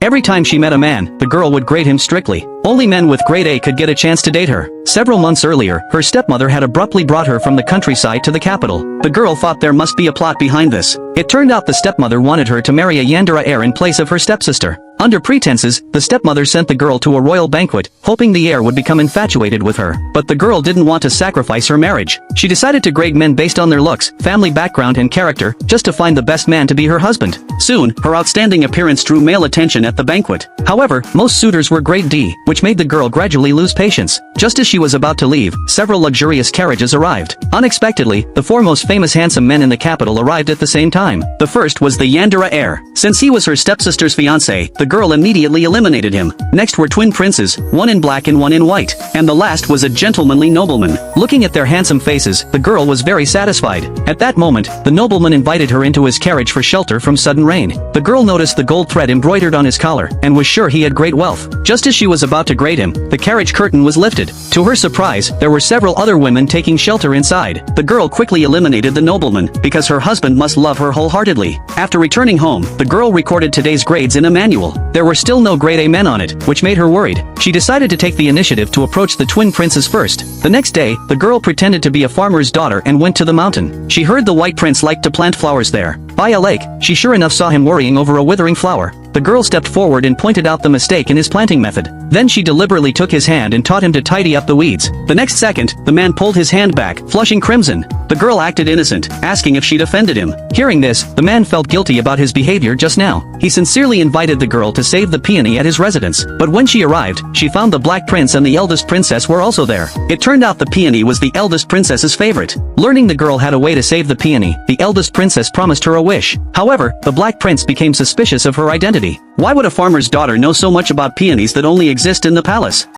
Every time she met a man, the girl would grade him strictly. Only men with grade A could get a chance to date her. Several months earlier, her stepmother had abruptly brought her from the countryside to the capital. The girl thought there must be a plot behind this. It turned out the stepmother wanted her to marry a yandere heir in place of her stepsister. Under pretenses, the stepmother sent the girl to a royal banquet, hoping the heir would become infatuated with her. But the girl didn't want to sacrifice her marriage. She decided to grade men based on their looks, family background and character, just to find the best man to be her husband. Soon, her outstanding appearance drew male attention at the banquet. However, most suitors were grade D, which made the girl gradually lose patience. Just as she was about to leave, several luxurious carriages arrived. Unexpectedly, the four most famous handsome men in the capital arrived at the same time. The first was the yandere heir. Since he was her stepsister's fiancé, the girl immediately eliminated him. Next were twin princes, one in black and one in white. And the last was a gentlemanly nobleman. Looking at their handsome faces, the girl was very satisfied. At that moment, the nobleman invited her into his carriage for shelter from sudden rain. The girl noticed the gold thread embroidered on his collar, and was sure he had great wealth. Just as she was about to grade him, the carriage curtain was lifted. To her surprise, there were several other women taking shelter inside. The girl quickly eliminated the nobleman, because her husband must love her wholeheartedly. After returning home, the girl recorded today's grades in a manual. There were still no grade A men on it, which made her worried. She decided to take the initiative to approach the twin princes first. The next day, the girl pretended to be a farmer's daughter and went to the mountain. She heard the white prince liked to plant flowers there. By a lake, she sure enough saw him worrying over a withering flower. The girl stepped forward and pointed out the mistake in his planting method. Then she deliberately took his hand and taught him to tidy up the weeds. The next second, the man pulled his hand back, flushing crimson. The girl acted innocent, asking if she'd offended him. Hearing this, the man felt guilty about his behavior just now. He sincerely invited the girl to save the peony at his residence. But when she arrived, she found the black prince and the eldest princess were also there. It turned out the peony was the eldest princess's favorite. Learning the girl had a way to save the peony, the eldest princess promised her a wish. However, the black prince became suspicious of her identity. Why would a farmer's daughter know so much about peonies that only exist in the palace?